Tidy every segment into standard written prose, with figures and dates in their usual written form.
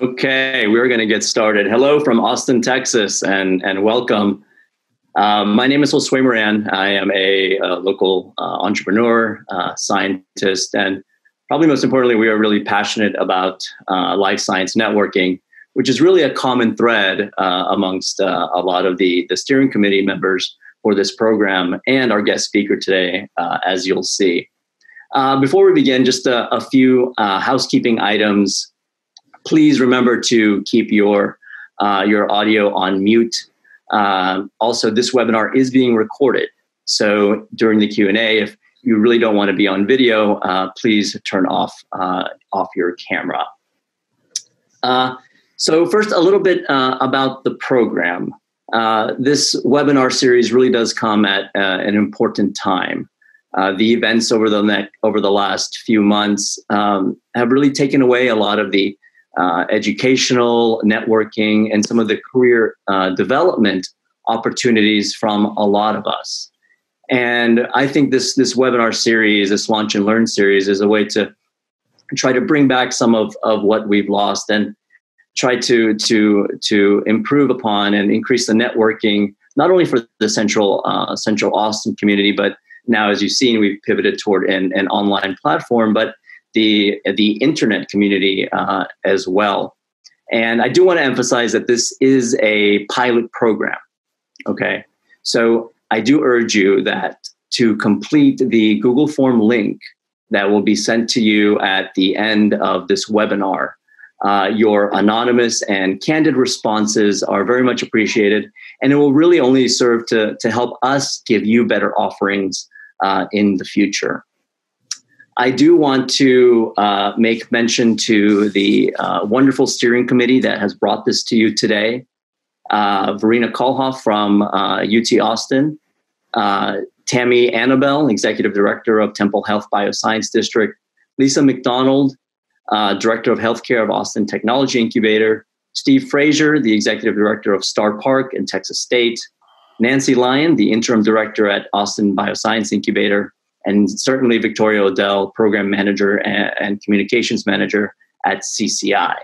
Okay, we're going to get started. Hello from Austin, Texas, and welcome. My name is Josue Moran. I am a local entrepreneur, scientist, and probably most importantly, we are really passionate about life science networking, which is really a common thread amongst a lot of the steering committee members for this program and our guest speaker today, as you'll see. Before we begin, just a few housekeeping items. Please remember to keep your audio on mute. Also, this webinar is being recorded. So during the Q&A, if you really don't want to be on video, please turn off your camera. So first, a little bit about the program. This webinar series really does come at an important time. The events over the last few months have really taken away a lot of the educational, networking, and some of the career development opportunities from a lot of us. And I think this webinar series, this Launch and Learn series, is a way to try to bring back some of what we've lost and try to improve upon and increase the networking, not only for the Central Austin community, but now, as you've seen, we've pivoted toward an online platform, but the internet community as well. And I do want to emphasize that this is a pilot program. Okay, so I do urge you that to complete the Google Form link that will be sent to you at the end of this webinar. Your anonymous and candid responses are very much appreciated, and it will really only serve to help us give you better offerings in the future. I do want to make mention to the wonderful steering committee that has brought this to you today. Verena Kohlhoff from UT Austin, Tammy Annabelle, Executive Director of Temple Health Bioscience District, Lisa McDonald, Director of Healthcare of Austin Technology Incubator, Steve Frazier, the Executive Director of Star Park in Texas State, Nancy Lyon, the Interim Director at Austin Bioscience Incubator, and certainly Victoria Odell, Program Manager and Communications Manager at CCI.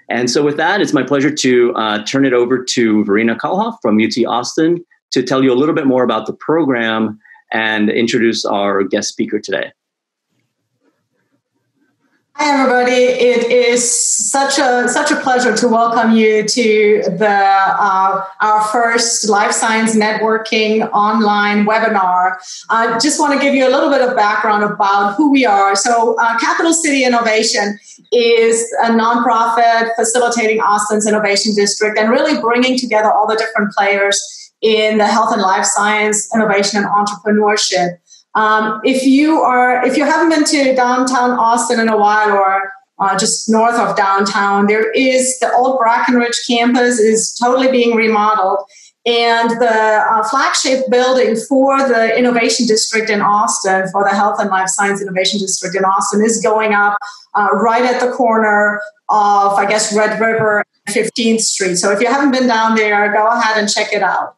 And so with that, it's my pleasure to turn it over to Verena Kohlhoff from UT Austin to tell you a little bit more about the program and introduce our guest speaker today. Hi, everybody. It is such a pleasure to welcome you to our first Life Science Networking online webinar. I just want to give you a little bit of background about who we are. So Capital City Innovation is a nonprofit facilitating Austin's Innovation District and really bringing together all the different players in the health and life science, innovation, and entrepreneurship. If you haven't been to downtown Austin in a while or just north of downtown, there is the old Brackenridge campus is totally being remodeled. And the flagship building for the Innovation District in Austin, for the Health and Life Science Innovation District in Austin, is going up right at the corner of, I guess, Red River and 15th Street. So if you haven't been down there, go ahead and check it out.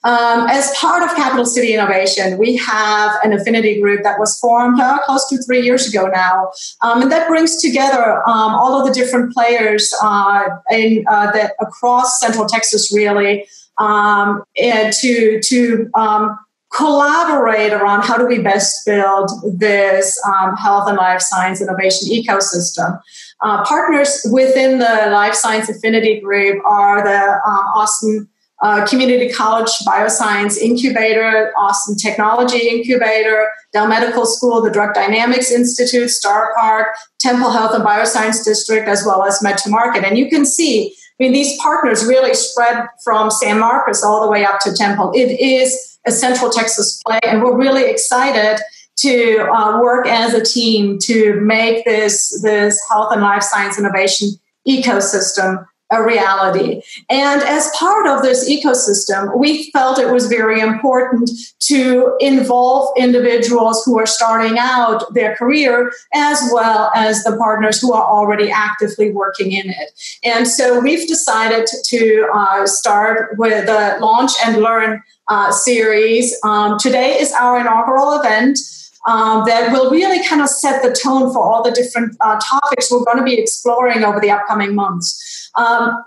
As part of Capital City Innovation, we have an affinity group that was formed close to 3 years ago now, and that brings together all of the different players across Central Texas, really, and to collaborate around how do we best build this health and life science innovation ecosystem. Partners within the Life Science Affinity Group are the Austin Community College Bioscience Incubator, Austin Technology Incubator, Dell Medical School, the Drug Dynamics Institute, Star Park, Temple Health and Bioscience District, as well as Med2Market. And you can see, these partners really spread from San Marcos all the way up to Temple. It is a Central Texas play, and we're really excited to work as a team to make this health and life science innovation ecosystem a reality. And as part of this ecosystem, we felt it was very important to involve individuals who are starting out their career, as well as the partners who are already actively working in it. And so we've decided to start with the Launch and Learn series. Today is our inaugural event. that will really kind of set the tone for all the different topics we're going to be exploring over the upcoming months.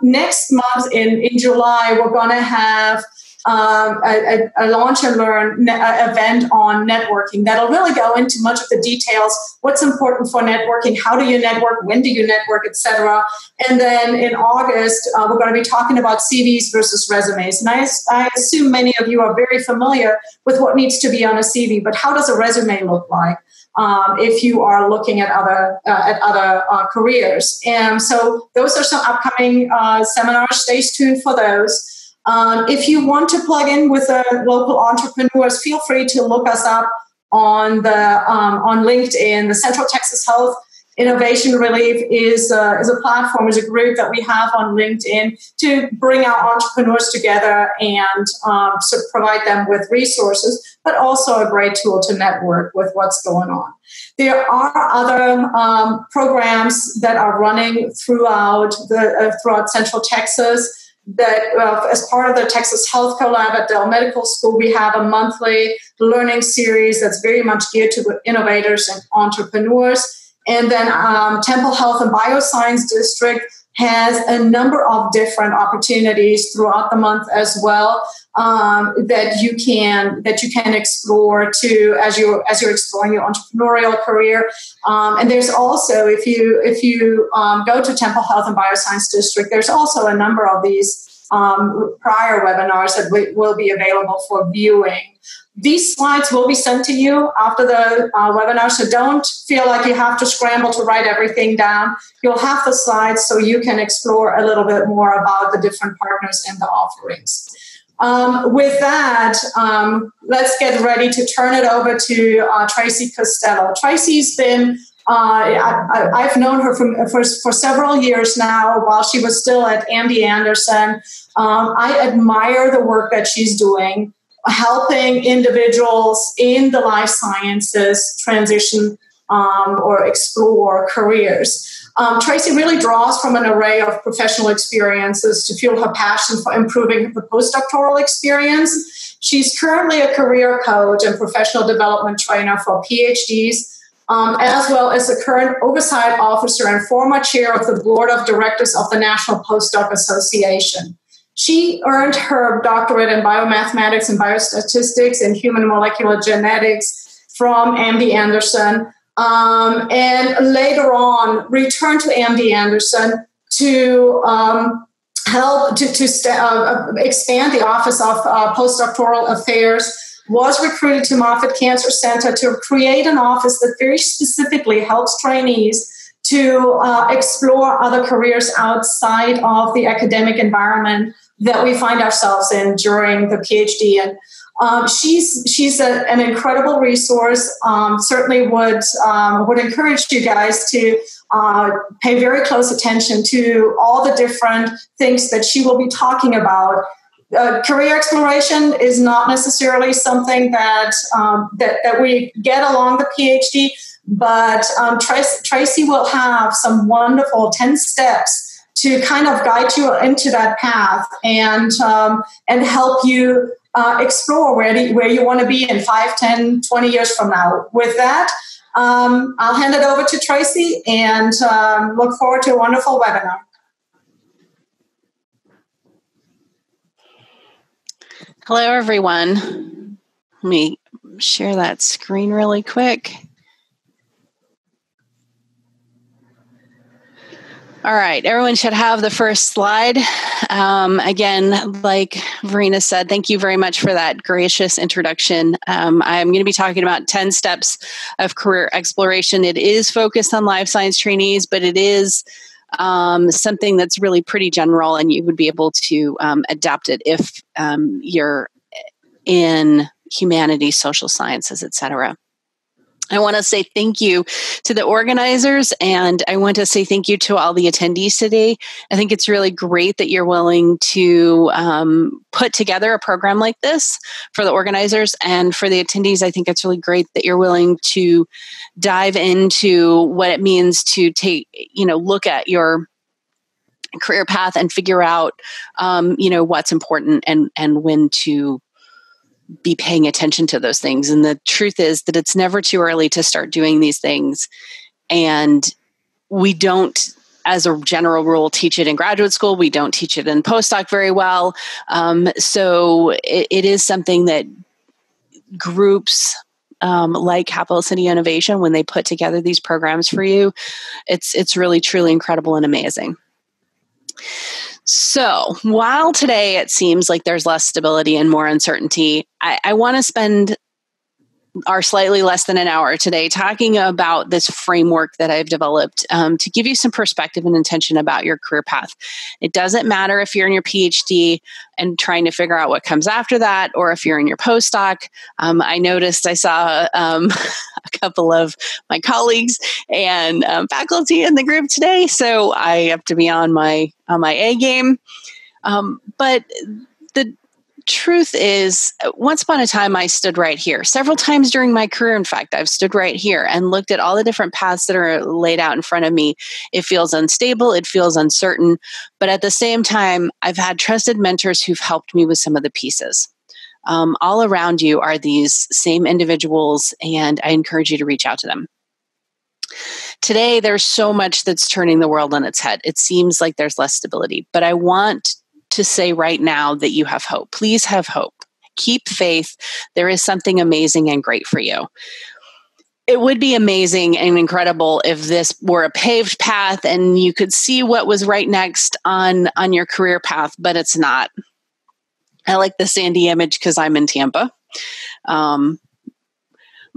Next month in July, we're going to have a launch and learn event on networking that'll really go into much of the details, what's important for networking, how do you network, when do you network, etc. And then in August, we're going to be talking about CVs versus resumes. And I assume many of you are very familiar with what needs to be on a CV, but how does a resume look like? If you are looking at other careers. And so those are some upcoming seminars. Stay tuned for those. If you want to plug in with local entrepreneurs, feel free to look us up on LinkedIn. The Central Texas Health Innovation Relief is a platform, is a group that we have on LinkedIn to bring our entrepreneurs together and to provide them with resources, but also a great tool to network with what's going on. There are other programs that are running throughout Central Texas. That as part of the Texas Health Collab at Dell Medical School, we have a monthly learning series that's very much geared to innovators and entrepreneurs. And then Temple Health and Bioscience District has a number of different opportunities throughout the month as well that you can explore too as you're exploring your entrepreneurial career. And there's also, if you go to Temple Health and Bioscience District, there's also a number of these prior webinars that will be available for viewing. These slides will be sent to you after the webinar, so don't feel like you have to scramble to write everything down. You'll have the slides so you can explore a little bit more about the different partners and the offerings. With that, let's get ready to turn it over to Tracy Costello. Tracy's been, I've known her for several years now while she was still at MD Anderson. I admire the work that she's doing, helping individuals in the life sciences transition or explore careers. Tracy really draws from an array of professional experiences to fuel her passion for improving the postdoctoral experience. She's currently a career coach and professional development trainer for PhDs, as well as a current oversight officer and former chair of the board of directors of the National Postdoc Association. She earned her doctorate in biomathematics and biostatistics and human molecular genetics from MD Anderson. And later on, returned to MD Anderson to help to expand the Office of Postdoctoral Affairs, was recruited to Moffitt Cancer Center to create an office that very specifically helps trainees to explore other careers outside of the academic environment that we find ourselves in during the PhD. And she's an incredible resource. Certainly would encourage you guys to pay very close attention to all the different things that she will be talking about. Career exploration is not necessarily something that we get along the PhD, but Tracy will have some wonderful 10 steps to kind of guide you into that path and help you explore where you want to be in 5, 10, 20 years from now. With that, I'll hand it over to Tracy and look forward to a wonderful webinar. Hello, everyone. Let me share that screen really quick. All right, everyone should have the first slide. Again, like Verena said, thank you very much for that gracious introduction. I'm going to be talking about 10 steps of career exploration. It is focused on life science trainees, but it is something that's really pretty general, and you would be able to adapt it if you're in humanities, social sciences, etc. I want to say thank you to the organizers, and I want to say thank you to all the attendees today. I think it's really great that you're willing to put together a program like this for the organizers, and for the attendees, I think it's really great that you're willing to dive into what it means to look at your career path and figure out, what's important and when to be paying attention to those things. And the truth is that it's never too early to start doing these things. And we don't, as a general rule, teach it in graduate school. We don't teach it in postdoc very well. So it is something that groups like Capital City Innovation, when they put together these programs for you, it's really, truly incredible and amazing. So while today it seems like there's less stability and more uncertainty, I want to spend our slightly less than an hour today talking about this framework that I've developed to give you some perspective and intention about your career path. It doesn't matter if you're in your PhD and trying to figure out what comes after that, or if you're in your postdoc. I saw a couple of my colleagues and faculty in the group today, so I have to be on my A game. But the truth is, once upon a time, I stood right here. Several times during my career, in fact, I've stood right here and looked at all the different paths that are laid out in front of me. It feels unstable. It feels uncertain. But at the same time, I've had trusted mentors who've helped me with some of the pieces. All around you are these same individuals, and I encourage you to reach out to them. Today, there's so much that's turning the world on its head. It seems like there's less stability, but I want to say right now that you have hope. Please have hope. Keep faith. There is something amazing and great for you. It would be amazing and incredible if this were a paved path and you could see what was right next on your career path, but it's not. I like the Sandy image because I'm in Tampa.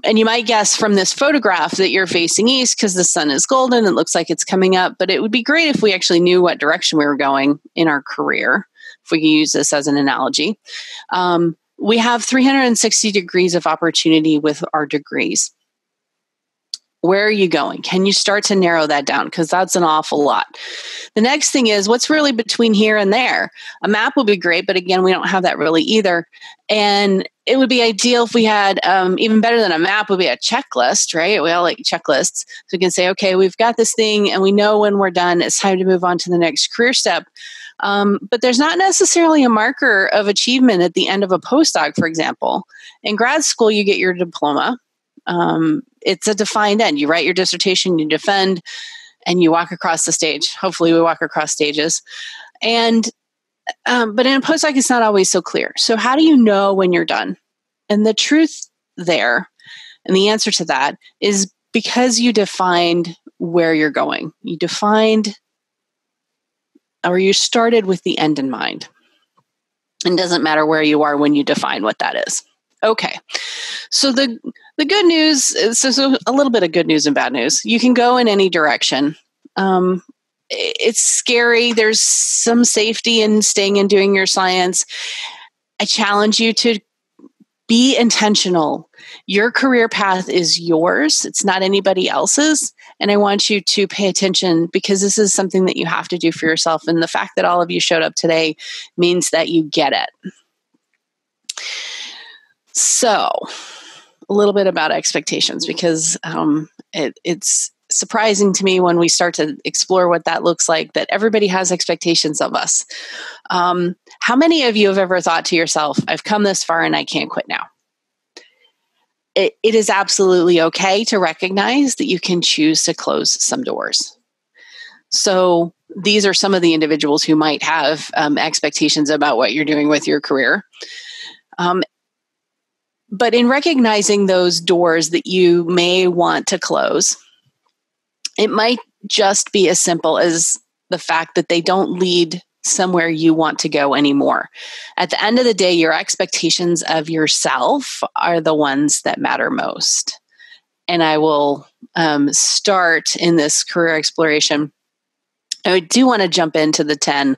And you might guess from this photograph that you're facing east because the sun is golden. It looks like it's coming up, but it would be great if we actually knew what direction we were going in our career, if we can use this as an analogy. We have 360 degrees of opportunity with our degrees. Where are you going? Can you start to narrow that down? Because that's an awful lot. The next thing is, what's really between here and there? A map would be great, but again, we don't have that really either. And it would be ideal if we had, even better than a map would be a checklist, right? We all like checklists. So we can say, okay, we've got this thing and we know when we're done, it's time to move on to the next career step. But there's not necessarily a marker of achievement at the end of a postdoc, for example. In grad school, you get your diploma. It's a defined end. You write your dissertation, you defend, and you walk across the stage. Hopefully we walk across stages. And but in a postdoc, it's not always so clear. So how do you know when you're done? And the truth there, and the answer to that, is because you defined where you're going. You defined, or you started with the end in mind. It doesn't matter where you are when you define what that is. Okay, so the good news is, so a little bit of good news and bad news. You can go in any direction. It's scary. There's some safety in staying and doing your science. I challenge you to be intentional. Your career path is yours. It's not anybody else's. And I want you to pay attention because this is something that you have to do for yourself. And the fact that all of you showed up today means that you get it. So, a little bit about expectations, because it's surprising to me when we start to explore what that looks like, that everybody has expectations of us. How many of you have ever thought to yourself, I've come this far and I can't quit now? It is absolutely okay to recognize that you can choose to close some doors. So these are some of the individuals who might have expectations about what you're doing with your career. But in recognizing those doors that you may want to close, it might just be as simple as the fact that they don't lead somewhere you want to go anymore. At the end of the day, your expectations of yourself are the ones that matter most. And I will start in this career exploration. I do want to jump into the 10,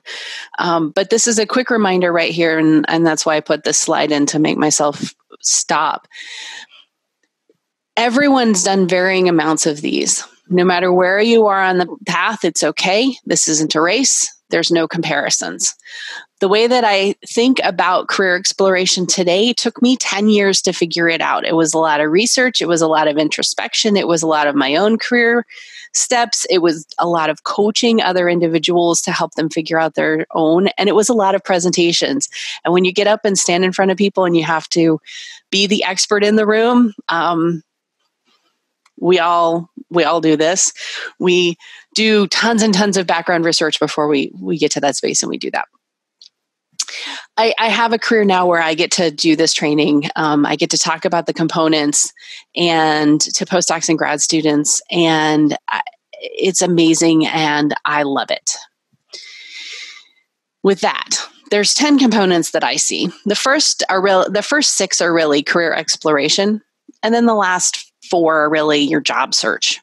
but this is a quick reminder right here, and that's why I put this slide in to make myself stop. Everyone's done varying amounts of these. No matter where you are on the path, it's okay. This isn't a race. There's no comparisons. The way that I think about career exploration today took me 10 years to figure it out. It was a lot of research. It was a lot of introspection. It was a lot of my own career steps. It was a lot of coaching other individuals to help them figure out their own. And it was a lot of presentations. And when you get up and stand in front of people and you have to be the expert in the room, we all do this. We do tons and tons of background research before we get to that space, and we do that. I have a career now where I get to do this training. I get to talk about the components and to postdocs and grad students, and it's amazing, and I love it. With that, there's 10 components that I see. The first 6 are really career exploration, and then the last 4 are really your job search.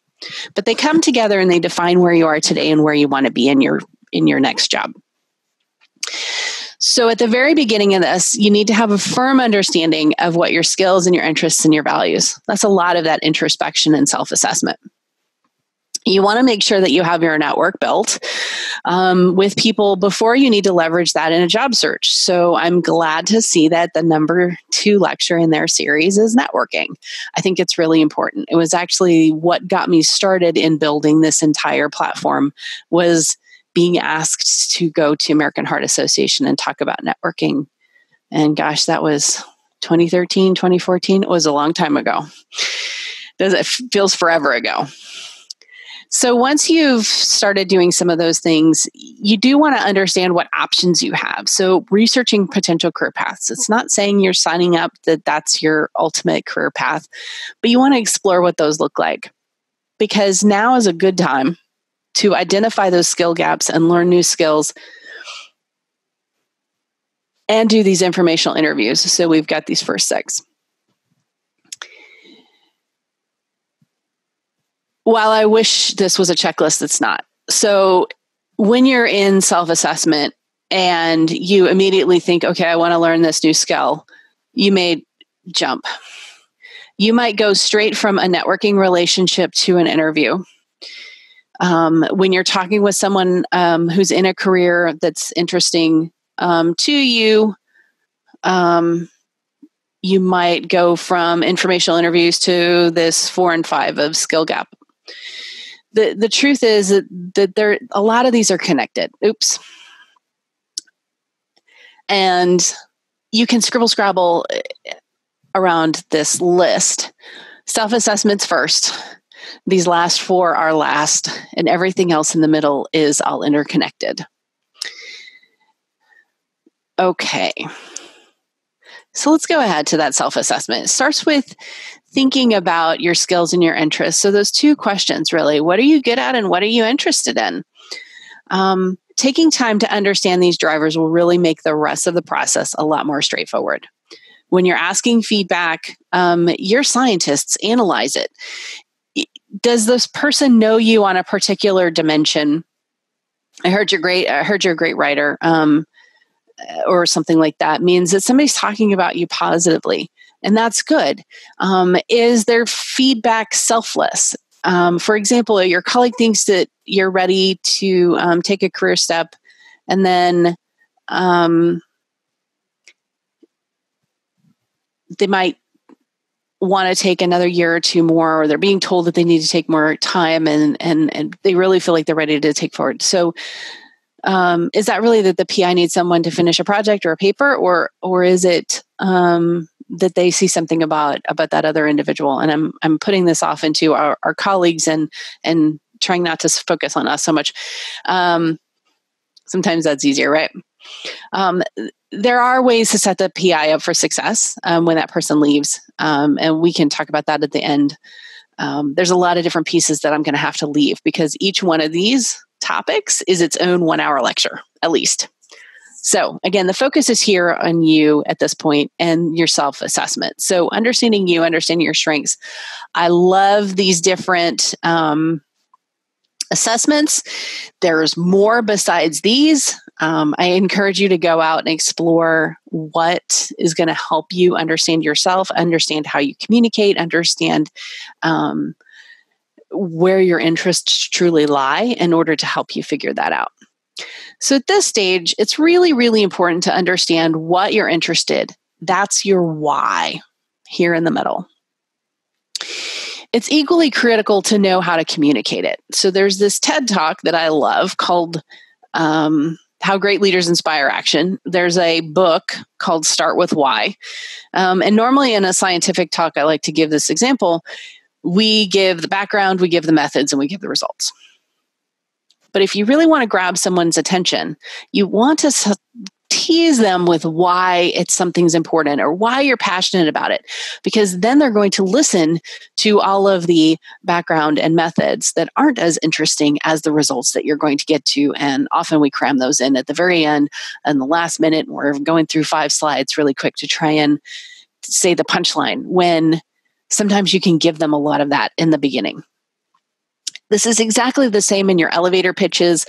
But they come together and they define where you are today and where you want to be in your next job. So at the very beginning of this, you need to have a firm understanding of what your skills and your interests and your values. That's a lot of that introspection and self-assessment. You want to make sure that you have your network built with people before you need to leverage that in a job search. So I'm glad to see that the number 2 lecture in their series is networking. I think it's really important. It was actually what got me started in building this entire platform, was being asked to go to American Heart Association and talk about networking. And gosh, that was 2013, 2014. It was a long time ago. It feels forever ago. So once you've started doing some of those things, you do want to understand what options you have. So researching potential career paths. It's not saying you're signing up that that's your ultimate career path, but you want to explore what those look like. Because now is a good time to identify those skill gaps and learn new skills and do these informational interviews. So we've got these first 6. While I wish this was a checklist, it's not. So when you're in self-assessment and you immediately think, okay, I want to learn this new skill, you may jump. You might go straight from a networking relationship to an interview. When you're talking with someone who's in a career that's interesting to you, you might go from informational interviews to this 4 and 5 of skill gap. The truth is that there, a lot of these are connected. Oops. And you can scrabble around this list. Self-assessments first. These last 4 are last, and everything else in the middle is all interconnected. Okay. So let's go ahead to that self-assessment. It starts with thinking about your skills and your interests. So those 2 questions, really. What are you good at and what are you interested in? Taking time to understand these drivers will really make the rest of the process a lot more straightforward. When you're asking feedback, your scientists analyze it. Does this person know you on a particular dimension? I heard you're a great writer, or something like that. Means that somebody's talking about you positively, and that's good. Is their feedback selfless? For example, your colleague thinks that you're ready to take a career step, and then they might want to take another year or 2 more, or they're being told that they need to take more time, and they really feel like they're ready to take forward. So is that really that the PI needs someone to finish a project or a paper, or is it that they see something about that other individual? And I'm putting this off into our colleagues and trying not to focus on us so much. Sometimes that's easier, right? There are ways to set the PI up for success when that person leaves, and we can talk about that at the end. There's a lot of different pieces that I'm going to have to leave because each one of these topics is its own 1-hour lecture, at least. So again, the focus is here on you at this point and your self-assessment. So understanding you, understanding your strengths. I love these different assessments. There's more besides these. I encourage you to go out and explore what is going to help you understand yourself, understand how you communicate, understand where your interests truly lie in order to help you figure that out. So at this stage, it's really, really important to understand what you're interested. That's your why here in the middle. it's equally critical to know how to communicate it. So there's this TED Talk that I love called How Great Leaders Inspire Action. There's a book called Start With Why. And normally in a scientific talk, I like to give this example. We give the background, we give the methods, and we give the results. But if you really want to grab someone's attention, you want to tease them with why something's important or why you're passionate about it, because then they're going to listen to all of the background and methods that aren't as interesting as the results that you're going to get to. And often we cram those in at the very end and the last minute. We're going through 5 slides really quick to try and say the punchline, when sometimes you can give them a lot of that in the beginning. This is exactly the same in your elevator pitches,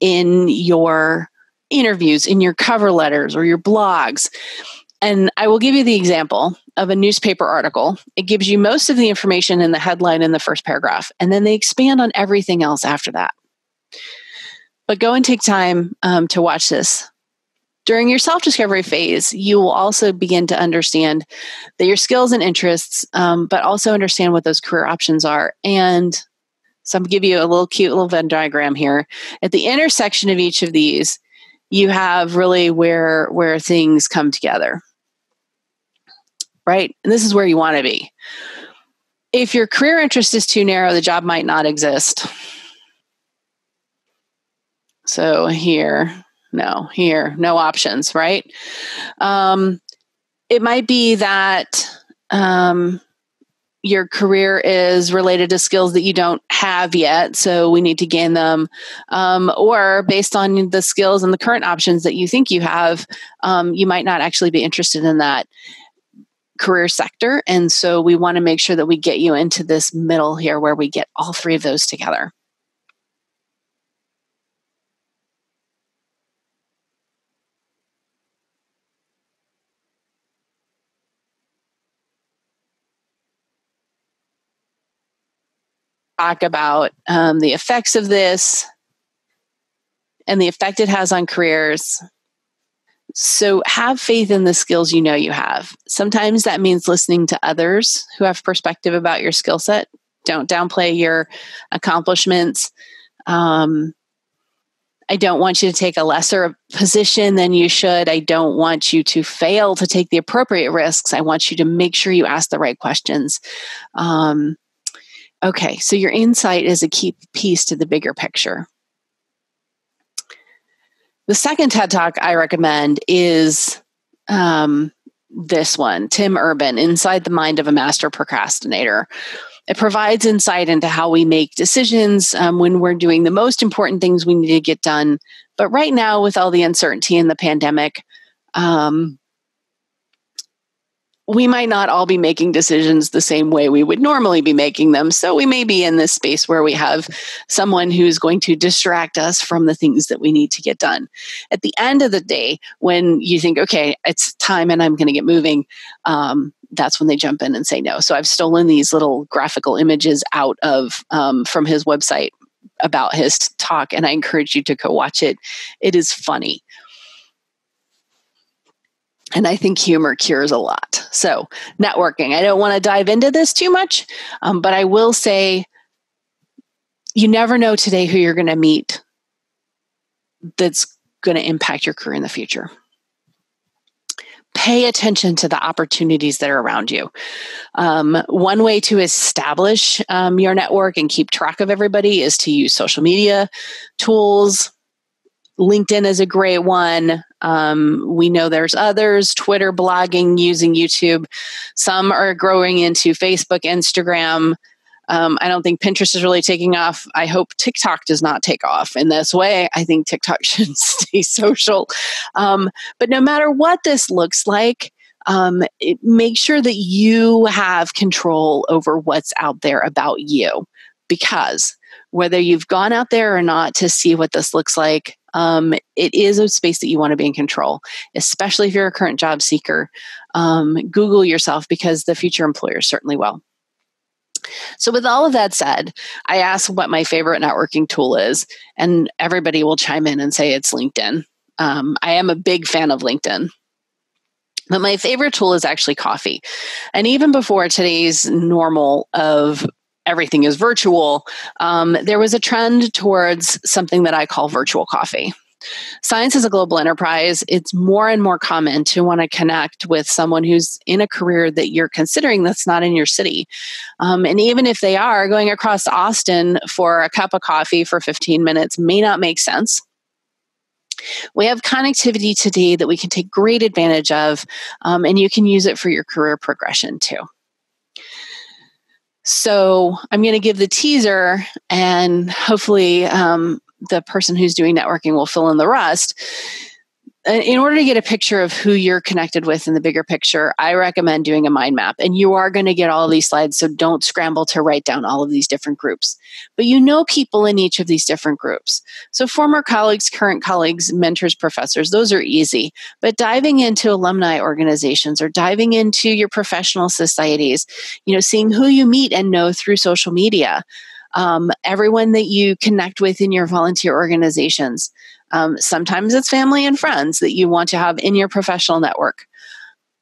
in your interviews, in your cover letters or your blogs. And I will give you the example of a newspaper article. It gives you most of the information in the headline in the first paragraph, and then they expand on everything else after that. But go and take time to watch this. During your self-discovery phase, you will also begin to understand that your skills and interests, but also understand what those career options are. And so I'm going to give you a little cute little Venn diagram here. At the intersection of each of these, you have really where things come together, right? And this is where you want to be. If your career interest is too narrow, the job might not exist. So here, no options, right? It might be that your career is related to skills that you don't have yet, so we need to gain them. Or based on the skills and the current options that you think you have, you might not actually be interested in that career sector. And so we want to make sure that we get you into this middle here where we get all 3 of those together. Talk about the effects of this and the effect it has on careers. So have faith in the skills you know you have. Sometimes that means listening to others who have perspective about your skill set. Don't downplay your accomplishments. I don't want you to take a lesser position than you should. I don't want you to fail to take the appropriate risks. I want you to make sure you ask the right questions. Okay, so your insight is a key piece to the bigger picture. The second TED Talk I recommend is this one, Tim Urban, Inside the Mind of a Master Procrastinator. It provides insight into how we make decisions when we're doing the most important things we need to get done. But right now, with all the uncertainty in the pandemic, we might not all be making decisions the same way we would normally be making them. So we may be in this space where we have someone who's going to distract us from the things that we need to get done. At the end of the day, when you think, okay, it's time and I'm going to get moving, that's when they jump in and say no. So I've stolen these little graphical images out of from his website about his talk, and I encourage you to go watch it. It is funny. And I think humor cures a lot. So networking, I don't want to dive into this too much, but I will say you never know today who you're going to meet that's going to impact your career in the future. Pay attention to the opportunities that are around you. One way to establish your network and keep track of everybody is to use social media tools. LinkedIn is a great one. We know there's others, Twitter, blogging, using YouTube. Some are growing into Facebook, Instagram. I don't think Pinterest is really taking off. I hope TikTok does not take off in this way. I think TikTok should stay social. But no matter what this looks like, make sure that you have control over what's out there about you. Because whether you've gone out there or not to see what this looks like, it is a space that you want to be in control, especially if you're a current job seeker. Google yourself, because the future employers certainly will. So with all of that said, I asked what my favorite networking tool is, and everybody will chime in and say it's LinkedIn. I am a big fan of LinkedIn. But my favorite tool is actually coffee. And even before today's normal of everything is virtual, there was a trend towards something that I call virtual coffee. Science is a global enterprise. It's more and more common to want to connect with someone who's in a career that you're considering that's not in your city. And even if they are, going across to Austin for a cup of coffee for 15 minutes may not make sense. We have connectivity today that we can take great advantage of, and you can use it for your career progression too. So I'm going to give the teaser, and hopefully the person who's doing networking will fill in the rest. In order to get a picture of who you're connected with in the bigger picture, I recommend doing a mind map. And you are going to get all of these slides, so don't scramble to write down all of these different groups. But you know people in each of these different groups. So former colleagues, current colleagues, mentors, professors, those are easy. But diving into alumni organizations or diving into your professional societies, seeing who you meet and know through social media, everyone that you connect with in your volunteer organizations. Sometimes it's family and friends that you want to have in your professional network.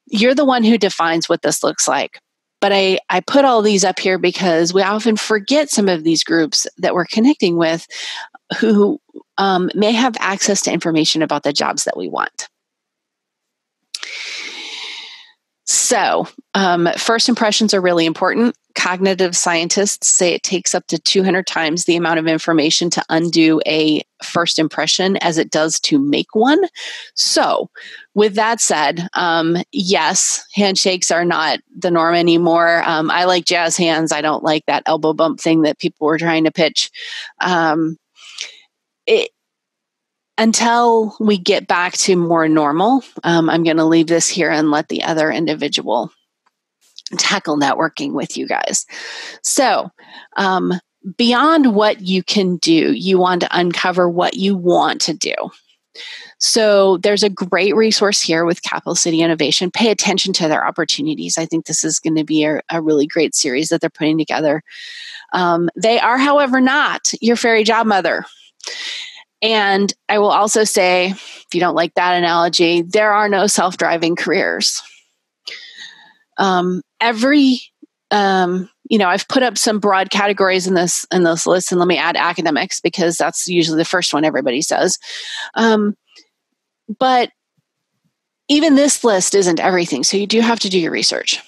You're the one who defines what this looks like. But I put all these up here because we often forget some of these groups that we're connecting with who may have access to information about the jobs that we want. So, first impressions are really important. Cognitive scientists say it takes up to 200 times the amount of information to undo a first impression as it does to make one. So, with that said, yes, handshakes are not the norm anymore. I like jazz hands. I don't like that elbow bump thing that people were trying to pitch. Until we get back to more normal, I'm going to leave this here and let the other individual tackle networking with you guys. So, beyond what you can do, you want to uncover what you want to do. So there's a great resource here with Capital City Innovation. Pay attention to their opportunities. I think this is going to be a really great series that they're putting together. They are, however, not your fairy job mother. And I will also say, if you don't like that analogy, there are no self-driving careers. I've put up some broad categories in this list, and let me add academics because that's usually the first one everybody says. But even this list isn't everything, so you do have to do your research.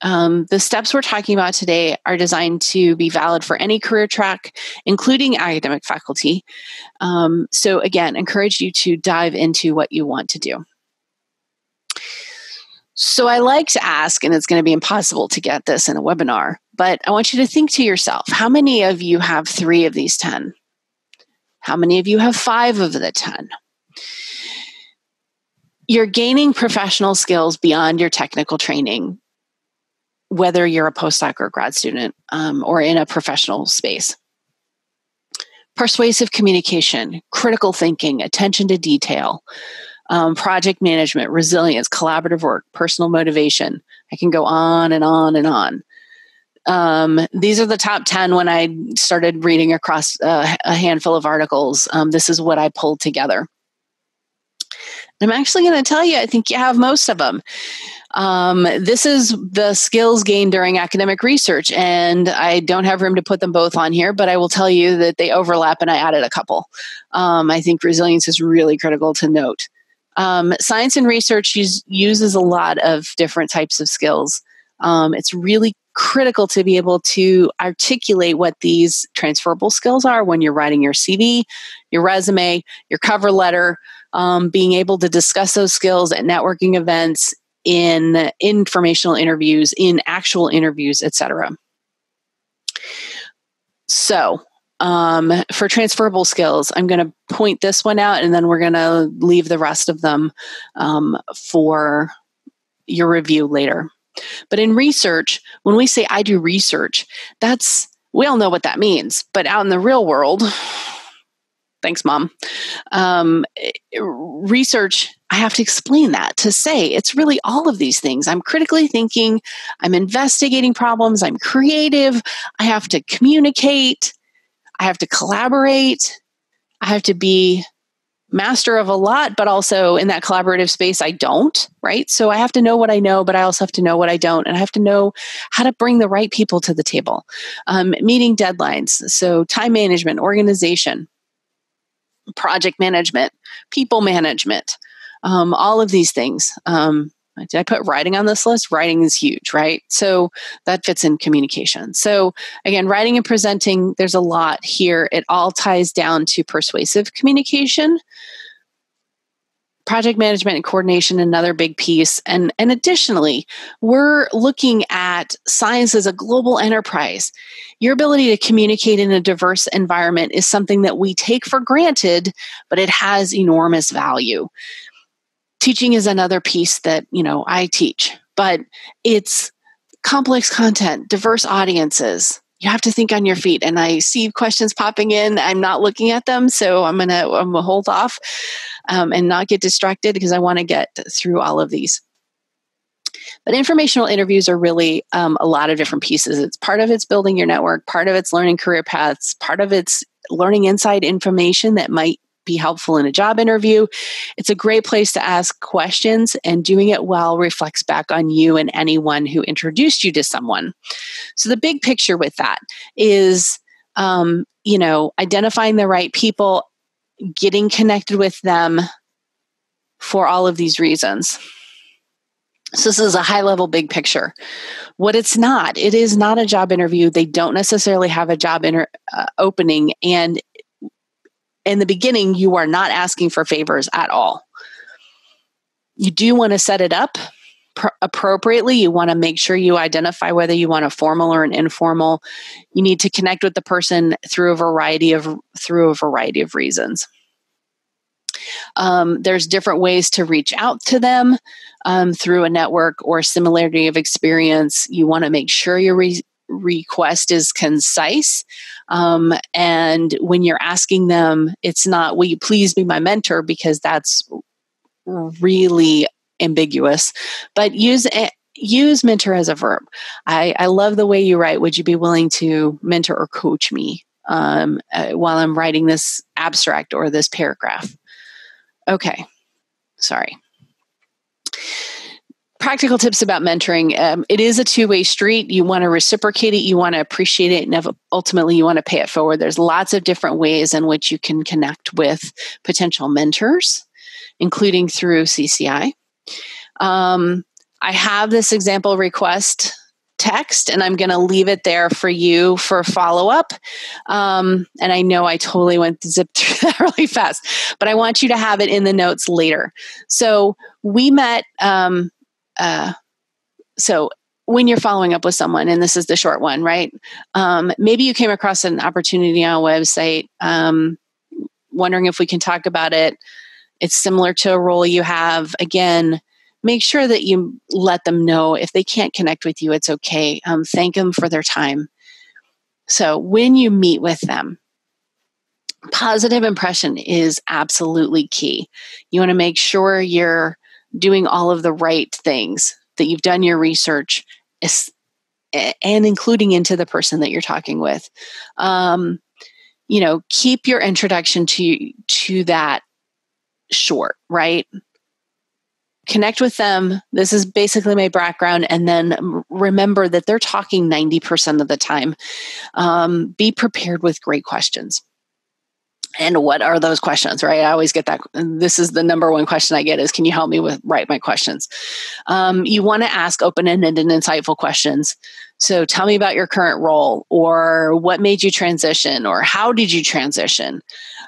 The steps we're talking about today are designed to be valid for any career track, including academic faculty. So again, encourage you to dive into what you want to do. So I like to ask, and it's going to be impossible to get this in a webinar, but I want you to think to yourself, how many of you have 3 of these 10? How many of you have 5 of the 10? You're gaining professional skills beyond your technical training, whether you're a postdoc or grad student or in a professional space. Persuasive communication, critical thinking, attention to detail, project management, resilience, collaborative work, personal motivation. I can go on and on and on. These are the top 10 when I started reading across a handful of articles. This is what I pulled together. I'm actually going to tell you, I think you have most of them. This is the skills gained during academic research, and I don't have room to put them both on here, but I will tell you that they overlap, and I added a couple. I think resilience is really critical to note. Science and research uses a lot of different types of skills. It's really critical to be able to articulate what these transferable skills are when you're writing your CV, your resume, your cover letter, being able to discuss those skills at networking events, in informational interviews, in actual interviews, etc. So, for transferable skills, I'm going to point this one out, and then we're going to leave the rest of them for your review later. But in research, when we say I do research, we all know what that means. But out in the real world, thanks, Mom. Research, I have to explain that to say it's really all of these things. I'm critically thinking, I'm investigating problems, I'm creative, I have to communicate, I have to collaborate, I have to be master of a lot, but also in that collaborative space, I don't, right? So I have to know what I know, but I also have to know what I don't. And I have to know how to bring the right people to the table. Meeting deadlines. So time management, organization, project management, people management, all of these things. Did I put writing on this list? Writing is huge, right? So that fits in communication. So again, writing and presenting, there's a lot here. It all ties down to persuasive communication. Project management and coordination, another big piece. And additionally, we're looking at science as a global enterprise. Your ability to communicate in a diverse environment is something that we take for granted, but it has enormous value. Teaching is another piece that, I teach, but it's complex content, diverse audiences. You have to think on your feet. And I see questions popping in. I'm not looking at them, so I'm gonna hold off and not get distracted because I want to get through all of these. But informational interviews are really a lot of different pieces. It's part of it's building your network, part of it's learning career paths, part of it's learning inside information that might be helpful in a job interview. It's a great place to ask questions, and doing it well reflects back on you and anyone who introduced you to someone. So the big picture with that is, identifying the right people, getting connected with them for all of these reasons. So this is a high level big picture. What it's not, it is not a job interview. They don't necessarily have a job opening. And in the beginning, you are not asking for favors at all. You do want to set it up appropriately. You want to make sure you identify whether you want a formal or an informal. You need to connect with the person through a variety of reasons. There's different ways to reach out to them through a network or similarity of experience. You want to make sure your request is concise. And when you're asking them, it's not, will you please be my mentor? Because that's really ambiguous. But use mentor as a verb. I love the way you write. Would you be willing to mentor or coach me while I'm writing this abstract or this paragraph? Okay. Sorry. Practical tips about mentoring. It is a two-way street. You want to reciprocate it. You want to appreciate it. And ultimately, you want to pay it forward. There's lots of different ways in which you can connect with potential mentors, including through CCI. I have this example request text, and I'm going to leave it there for you for follow-up. And I know I totally zipped through that really fast, but I want you to have it in the notes later. So we met... So when you're following up with someone, and this is the short one, right? Maybe you came across an opportunity on a website, wondering if we can talk about it. It's similar to a role you have. Again, make sure that you let them know if they can't connect with you, it's okay. Thank them for their time. So when you meet with them, positive impression is absolutely key. You want to make sure you're doing all of the right things, that you've done your research, and including into the person that you're talking with. Keep your introduction to that short, right? Connect with them. This is basically my background. And then remember that they're talking 90% of the time. Be prepared with great questions. And what are those questions, right? I always get that. This is the number one question I get is, can you help me write my questions? You want to ask open-ended and insightful questions. So tell me about your current role, or what made you transition, or how did you transition?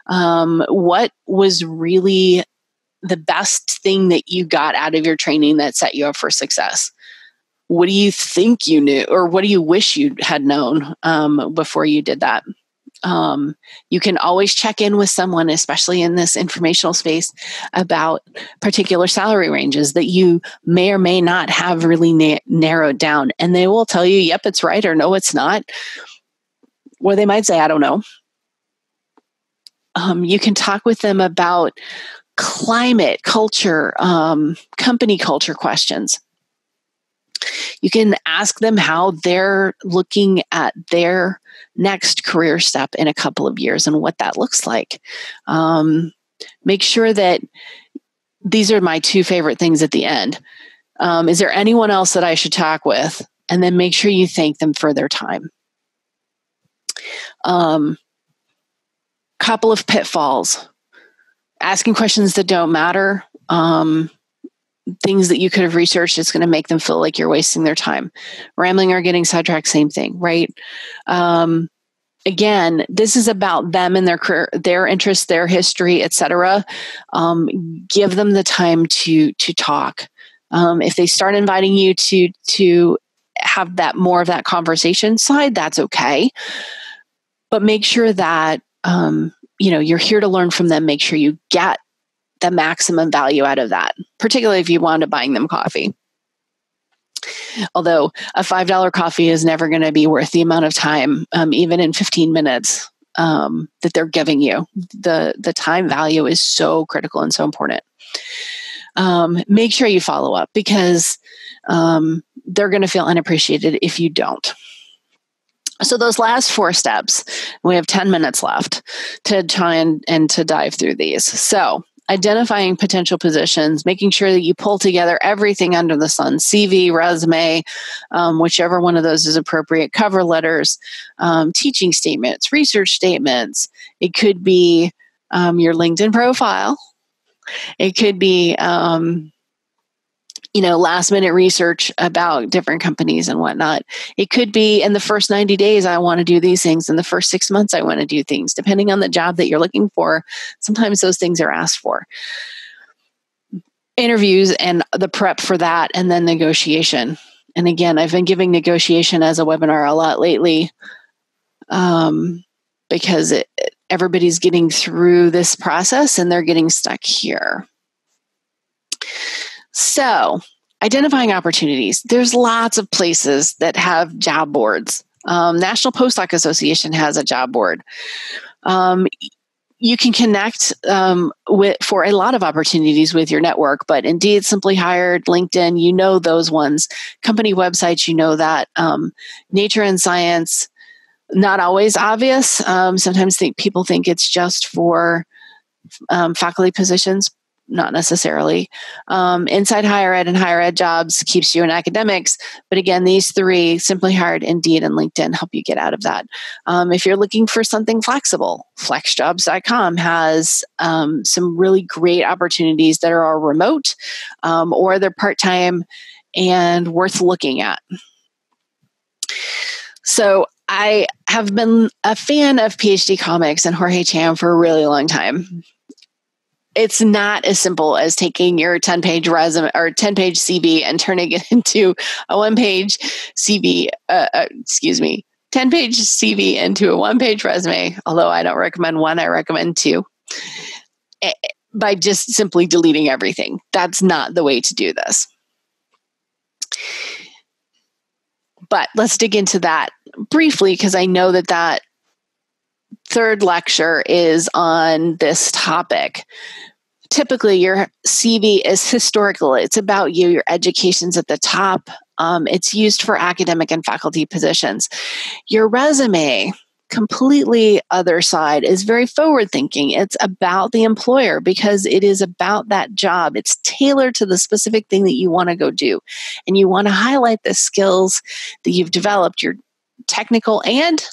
What was really the best thing that you got out of your training that set you up for success? What do you think you knew, or what do you wish you had known before you did that? You can always check in with someone, especially in this informational space, about particular salary ranges that you may or may not have really narrowed down. And they will tell you, yep, it's right, or no, it's not. Or they might say, I don't know. You can talk with them about climate, culture, company culture questions. You can ask them how they're looking at their next career step in a couple of years and what that looks like. Make sure that these are my two favorite things at the end. Is there anyone else that I should talk with? And then make sure you thank them for their time. Couple of pitfalls. Asking questions that don't matter. Things that you could have researched, it's going to make them feel like you're wasting their time. Rambling or getting sidetracked, same thing, right? Again, this is about them and their career, their interests, their history, etc. Give them the time to talk. If they start inviting you to have that more of that conversation side, that's okay. But make sure that you're here to learn from them. Make sure you get the maximum value out of that, particularly if you wound up buying them coffee. Although a $5 coffee is never going to be worth the amount of time, even in 15 minutes that they're giving you. The time value is so critical and so important. Make sure you follow up because they're going to feel unappreciated if you don't. So those last 4 steps, we have 10 minutes left to try and to dive through these. So identifying potential positions, making sure that you pull together everything under the sun, CV, resume, whichever one of those is appropriate, cover letters, teaching statements, research statements. It could be your LinkedIn profile. It could be last minute research about different companies and whatnot. It could be in the first 90 days, I want to do these things. In the first 6 months, I want to do things. Depending on the job that you're looking for, sometimes those things are asked for. Interviews and the prep for that, and then negotiation. And again, I've been giving negotiation as a webinar a lot lately because everybody's getting through this process and they're getting stuck here. So, identifying opportunities. There's lots of places that have job boards. National Postdoc Association has a job board. You can connect for a lot of opportunities with your network, but Indeed, Simply Hired, LinkedIn, you know those ones. Company websites, you know that. Nature and Science, not always obvious. Sometimes people think it's just for faculty positions. Not necessarily. Inside Higher Ed and Higher Ed Jobs keeps you in academics. But again, these 3, Simply Hired, Indeed, and LinkedIn help you get out of that. If you're looking for something flexible, flexjobs.com has some really great opportunities that are all remote or they're part-time and worth looking at. So I have been a fan of PhD Comics and Jorge Cham for a really long time. It's not as simple as taking your 10-page resume or 10-page CV and turning it into a 1-page CV, 10-page CV into a 1-page resume, although I don't recommend 1, I recommend 2, by just simply deleting everything. That's not the way to do this. But let's dig into that briefly because I know that 3rd lecture is on this topic. Typically, your CV is historical. It's about you. Your education's at the top. It's used for academic and faculty positions. Your resume, completely other side, is very forward-thinking. It's about the employer because it is about that job. It's tailored to the specific thing that you want to go do. And you want to highlight the skills that you've developed, your technical and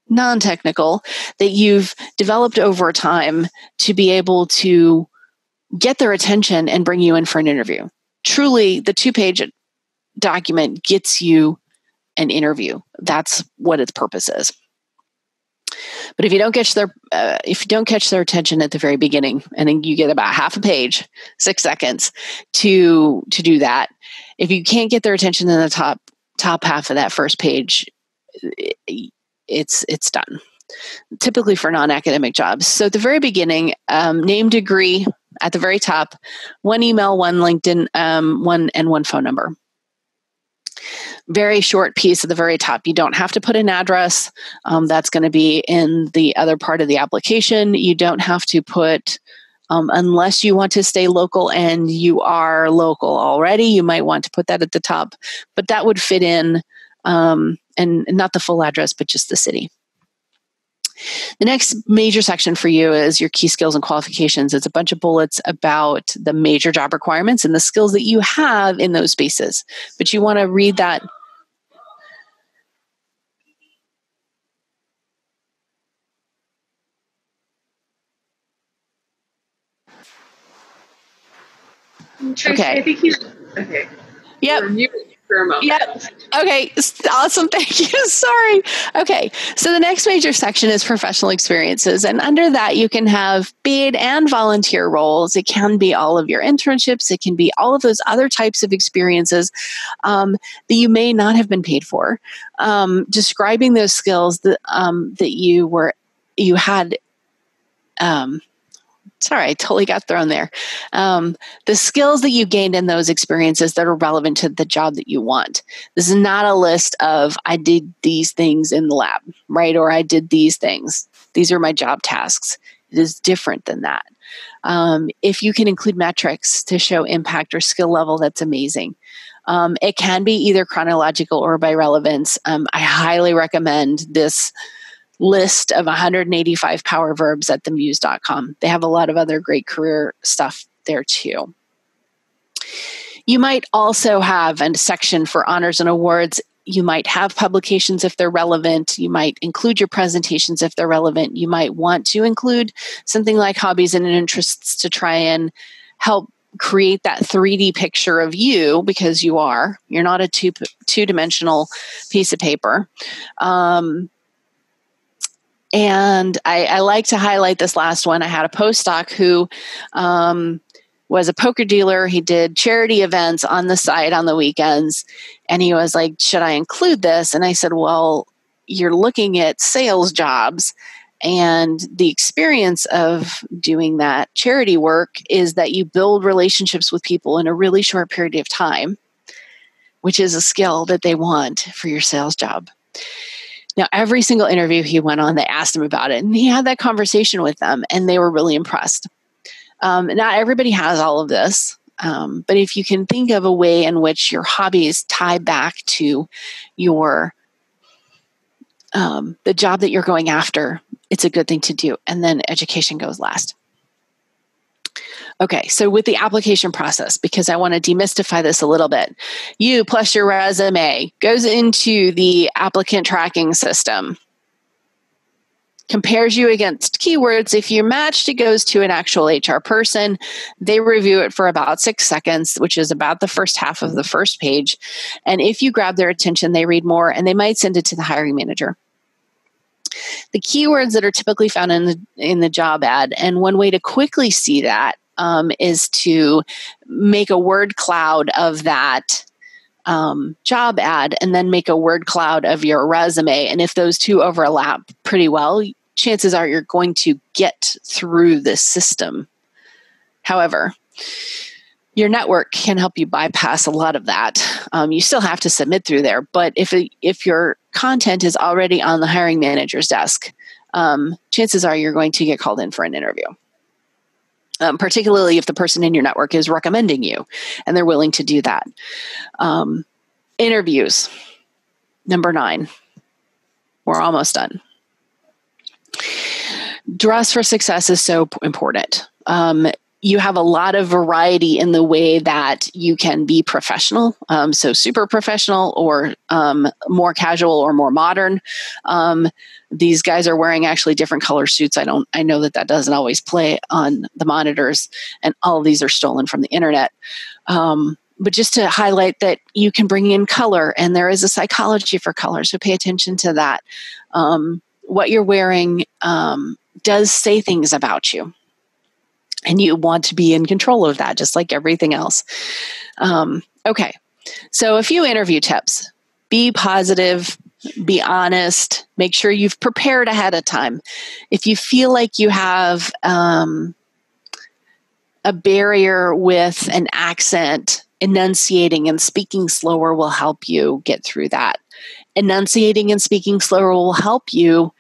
non-technical, that you've developed over time to be able to get their attention and bring you in for an interview. Truly, the 2-page document gets you an interview. That's what its purpose is. But if you don't catch their attention at the very beginning, and then you get about half a page, 6 seconds to do that, if you can't get their attention in the top half of that first page, it's done. Typically for non-academic jobs. So at the very beginning, name, degree at the very top, 1 email, 1 LinkedIn, 1 phone number. Very short piece at the very top. You don't have to put an address. That's going to be in the other part of the application. You don't have to put, unless you want to stay local and you are local already, you might want to put that at the top. But that would fit in, and not the full address, but just the city. The next major section for you is your key skills and qualifications. It's a bunch of bullets about the major job requirements and the skills that you have in those spaces. But you want to read that. Tracy, Okay. I think he's okay. Yep. We're muted for a moment. Yep. Okay. Awesome. Thank you. Sorry. Okay. So the next major section is professional experiences. And under that, you can have paid and volunteer roles. It can be all of your internships. It can be all of those other types of experiences that you may not have been paid for. Describing those skills that you had. Sorry, I totally got thrown there. The skills that you gained in those experiences that are relevant to the job that you want. This is not a list of, I did these things in the lab, right? Or I did these things. These are my job tasks. It is different than that. If you can include metrics to show impact or skill level, that's amazing. It can be either chronological or by relevance. I highly recommend this list of 185 power verbs at themuse.com. They have a lot of other great career stuff there too. You might also have a section for honors and awards. You might have publications if they're relevant. You might include your presentations if they're relevant. You might want to include something like hobbies and interests to try and help create that 3D picture of you, because you're not a two-dimensional piece of paper. And I like to highlight this last one. I had a postdoc who was a poker dealer. He did charity events on the side on the weekends. And he was like, should I include this? And I said, well, you're looking at sales jobs. And the experience of doing that charity work is that you build relationships with people in a really short period of time, which is a skill that they want for your sales job. Now, every single interview he went on, they asked him about it, and he had that conversation with them, and they were really impressed. Not everybody has all of this, but if you can think of a way in which your hobbies tie back to your the job that you're going after, it's a good thing to do. And then education goes last. Okay, so with the application process, because I want to demystify this a little bit, you plus your resume goes into the applicant tracking system, compares you against keywords. If you're matched, it goes to an actual HR person. They review it for about 6 seconds, which is about the first half of the first page. And if you grab their attention, they read more, and they might send it to the hiring manager. The keywords that are typically found in the job ad, and one way to quickly see that is to make a word cloud of that job ad, and then make a word cloud of your resume. And if those two overlap pretty well, chances are you're going to get through this system. However, your network can help you bypass a lot of that. You still have to submit through there, but if your content is already on the hiring manager's desk, chances are you're going to get called in for an interview. Particularly if the person in your network is recommending you and they're willing to do that. Interviews, number 9. We're almost done. Dress for success is so important. You have a lot of variety in the way that you can be professional, so super professional or more casual or more modern. These guys are wearing actually different color suits. I know that doesn't always play on the monitors, and all of these are stolen from the internet. But just to highlight that you can bring in color, and there is a psychology for color, so pay attention to that. What you're wearing does say things about you. And you want to be in control of that, just like everything else. Okay, so a few interview tips. Be positive, be honest, make sure you've prepared ahead of time. If you feel like you have a barrier with an accent, enunciating and speaking slower will help you get through that. Enunciating and speaking slower will help you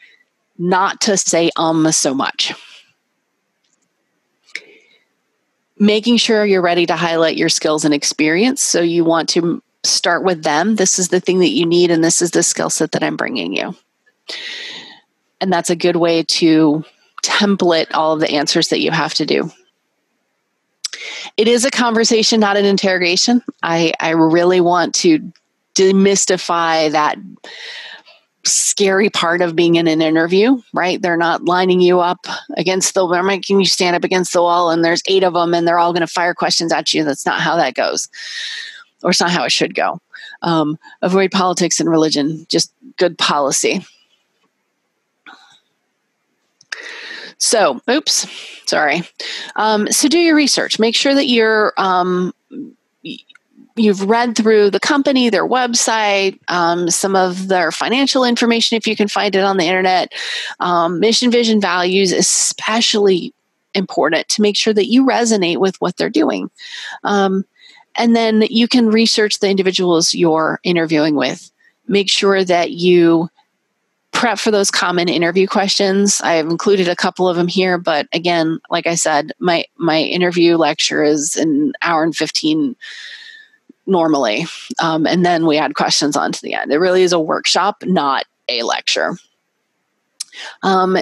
not to say so much. Making sure you're ready to highlight your skills and experience. So you want to start with them. This is the thing that you need, and this is the skill set that I'm bringing you. And that's a good way to template all of the answers that you have to do. It is a conversation, not an interrogation. I really want to demystify that scary part of being in an interview, right? They're not lining you up they're making you stand up against the wall and there's 8 of them and they're all going to fire questions at you. That's not how that goes, or it's not how it should go. Avoid politics and religion, just good policy. So, so do your research. Make sure that you've read through the company, their website, some of their financial information if you can find it on the internet. Mission, vision, values, especially important to make sure that you resonate with what they're doing. And then you can research the individuals you're interviewing with. Make sure that you prep for those common interview questions. I have included a couple of them here, but again, like I said, my interview lecture is an hour and 15 normally. And then we add questions on to the end. It really is a workshop, not a lecture.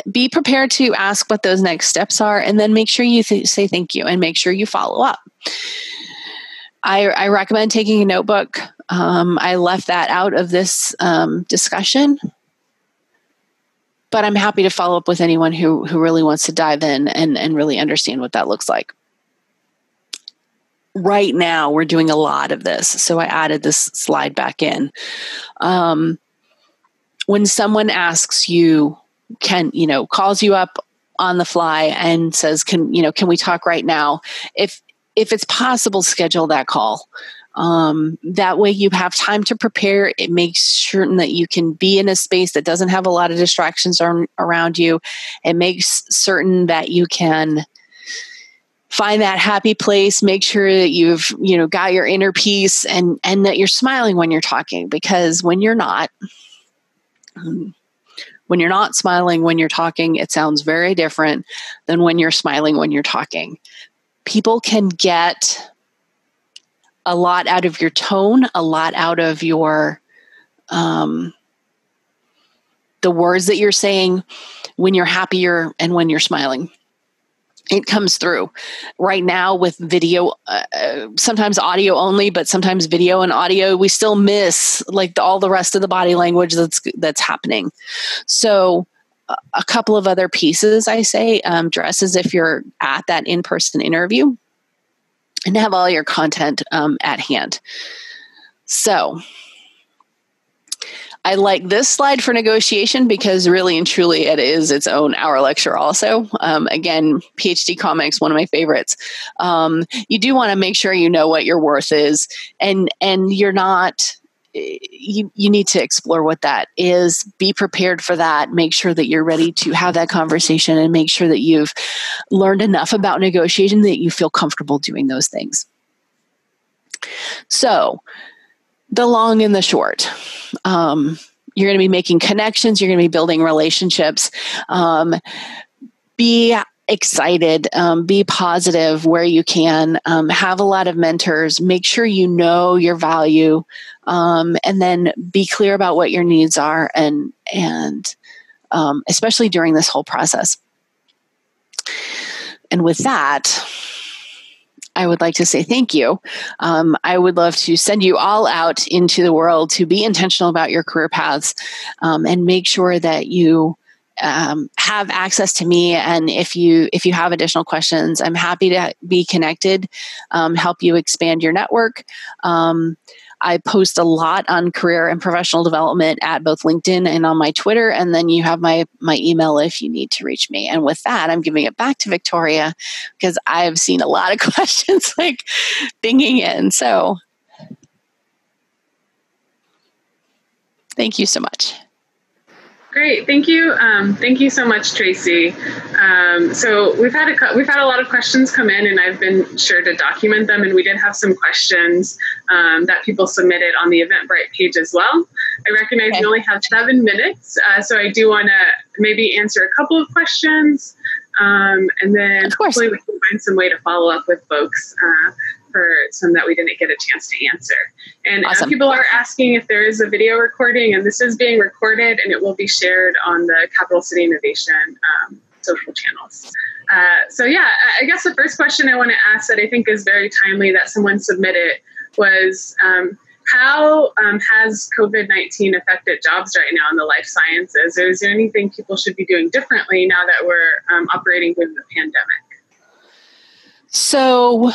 Be prepared to ask what those next steps are, and then make sure you say thank you and make sure you follow up. I recommend taking a notebook. I left that out of this discussion, but I'm happy to follow up with anyone who really wants to dive in and really understand what that looks like. Right now, we're doing a lot of this, so I added this slide back in. When someone asks you, calls you up on the fly and says, can we talk right now? If it's possible, schedule that call. That way you have time to prepare. It makes certain that you can be in a space that doesn't have a lot of distractions around you. It makes certain that you can find that happy place, make sure that you've, got your inner peace and that you're smiling when you're talking, because when you're not smiling when you're talking, it sounds very different than when you're smiling when you're talking. People can get a lot out of your tone, a lot out of your, the words that you're saying when you're happier and when you're smiling. It comes through. Right now with video, sometimes audio only, but sometimes video and audio, we still miss all the rest of the body language that's happening. So a couple of other pieces I say, dress as if you're at that in-person interview and have all your content at hand. So I like this slide for negotiation because really and truly it is its own hour lecture also. Again, PhD comics, one of my favorites. You do want to make sure you know what your worth is, and you're not, you need to explore what that is. Be prepared for that. Make sure that you're ready to have that conversation and make sure that you've learned enough about negotiation that you feel comfortable doing those things. So, the long and the short. You're going to be making connections. You're going to be building relationships. Be excited. Be positive where you can. Have a lot of mentors. Make sure you know your value, and then be clear about what your needs are, and especially during this whole process. And with that, I would like to say thank you. I would love to send you all out into the world to be intentional about your career paths, and make sure that you have access to me. And if you have additional questions, I'm happy to be connected, help you expand your network. I post a lot on career and professional development at both LinkedIn and on my Twitter. And then you have my email if you need to reach me. And with that, I'm giving it back to Victoria because I've seen a lot of questions dinging in. So thank you so much. Great, thank you. Thank you so much, Tracy. So we've had a lot of questions come in, and I've been sure to document them. And we did have some questions that people submitted on the Eventbrite page as well. I recognize we only have 7 minutes, so I do want to maybe answer a couple of questions, and then hopefully we can find some way to follow up with folks. for some that we didn't get a chance to answer. And Awesome. People are asking if there is a video recording, and this is being recorded, and it will be shared on the Capital City Innovation social channels. So yeah, I guess the first question I want to ask that I think is very timely that someone submitted was, how has COVID-19 affected jobs right now in the life sciences? Or is there anything people should be doing differently now that we're operating during the pandemic? So,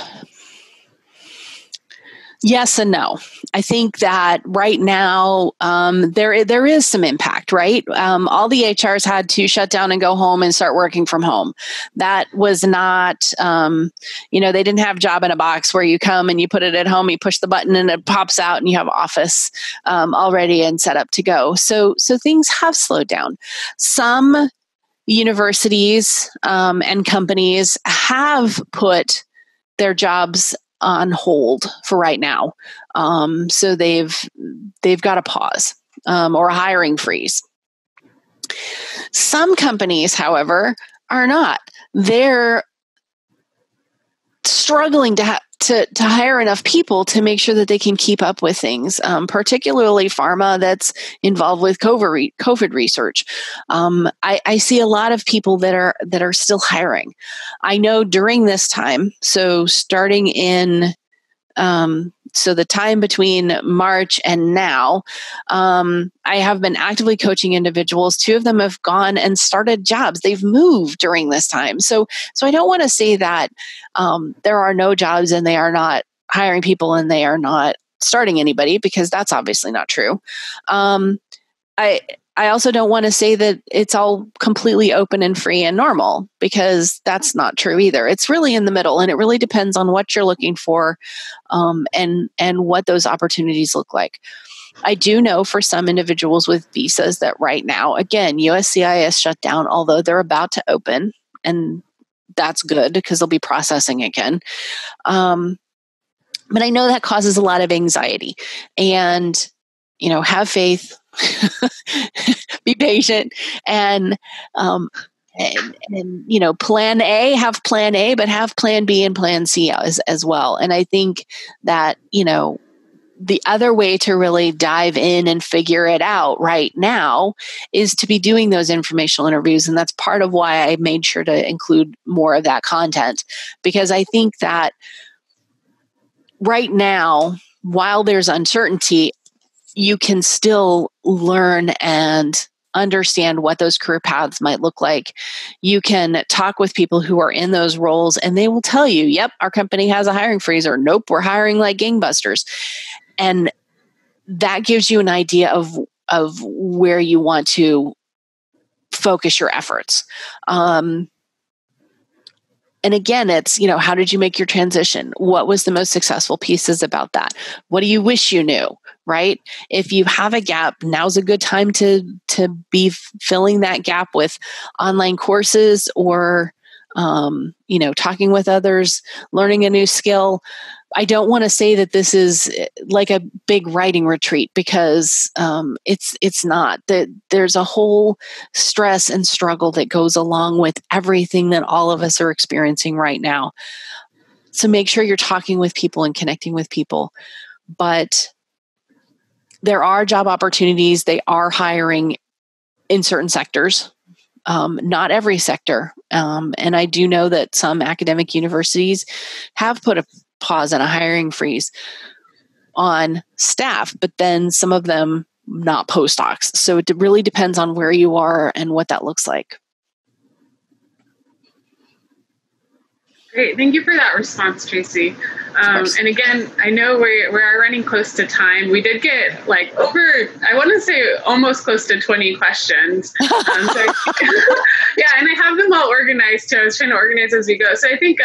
yes and no. I think that right now there is some impact, right? All the HRs had to shut down and go home and start working from home. That was not, they didn't have job in a box where you come and you put it at home, you push the button and it pops out and you have Office already and set up to go. So things have slowed down. Some universities and companies have put their jobs on hold for right now. So they've got a pause or a hiring freeze. Some companies, however, are not. They're struggling to hire enough people to make sure that they can keep up with things, particularly pharma that's involved with COVID research. I see a lot of people that are still hiring. I know during this time, so starting in so the time between March and now, I have been actively coaching individuals. 2 of them have gone and started jobs. They've moved during this time. So I don't want to say that there are no jobs and they are not hiring people and they are not starting anybody, because that's obviously not true. I also don't want to say that it's all completely open and free and normal, because that's not true either. It's really in the middle, and it really depends on what you're looking for and what those opportunities look like. I do know for some individuals with visas that right now, again, USCIS shut down, although they're about to open, and that's good because they'll be processing again. But I know that causes a lot of anxiety, and have faith. Be patient and plan A, have plan A, but have plan B and plan C as well. And I think that, the other way to really dive in and figure it out right now is to be doing those informational interviews. And that's part of why I made sure to include more of that content, because I think that right now, while there's uncertainty, you can still learn and understand what those career paths might look like. You can talk with people who are in those roles and they will tell you, yep, our company has a hiring freeze, or nope, we're hiring like gangbusters. And that gives you an idea of where you want to focus your efforts. And again, it's, how did you make your transition? What was the most successful pieces about that? What do you wish you knew, right? If you have a gap, now's a good time to be filling that gap with online courses or, talking with others, learning a new skill. I don't want to say that this is like a big writing retreat, because it's not. There's a whole stress and struggle that goes along with everything that all of us are experiencing right now. So make sure you're talking with people and connecting with people. But there are job opportunities. They are hiring in certain sectors. Not every sector. And I do know that some academic universities have put a pause and a hiring freeze on staff, but then some of them not postdocs. So it really depends on where you are and what that looks like. Great. Thank you for that response, Tracy. And again, I know we are running close to time. We did get over, I want to say almost close to 20 questions. Yeah, and I have them all organized too. I was trying to organize as we go. So I think,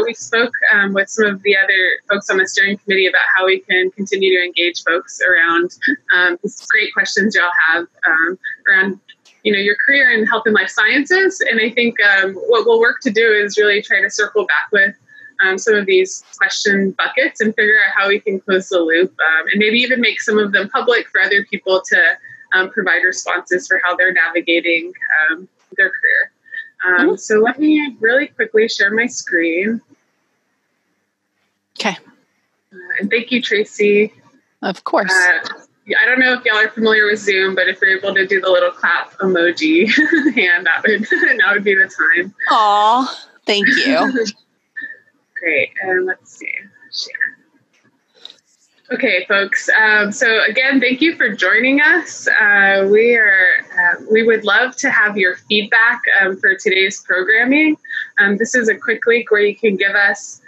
we spoke with some of the other folks on the steering committee about how we can continue to engage folks around these great questions y'all have around your career in health and life sciences. And I think what we'll work to do is really try to circle back with some of these question buckets and figure out how we can close the loop and maybe even make some of them public for other people to provide responses for how they're navigating their career. So let me really quickly share my screen. Okay. And thank you, Tracy. Of course. I don't know if y'all are familiar with Zoom, but if you're able to do the little clap emoji hand, that would be the time. Aw, thank you. Great. And let's see. Share. Okay, folks. So again, thank you for joining us. We would love to have your feedback for today's programming. This is a quick link where you can give us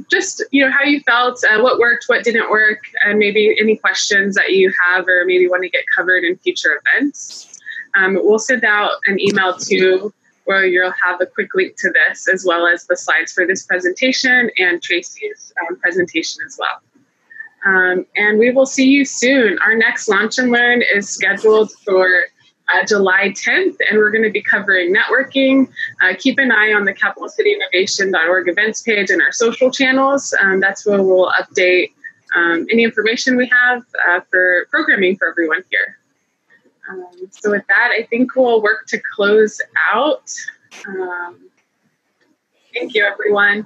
just how you felt, what worked, what didn't work, and maybe any questions that you have or maybe want to get covered in future events. We'll send out an email too, where you'll have a quick link to this, as well as the slides for this presentation and Tracy's presentation as well. And we will see you soon. Our next Launch and Learn is scheduled for July 10th, and we're going to be covering networking. Keep an eye on the capitalcityinnovation.org events page and our social channels. That's where we'll update any information we have for programming for everyone here. So with that, I think we'll work to close out. Thank you, everyone.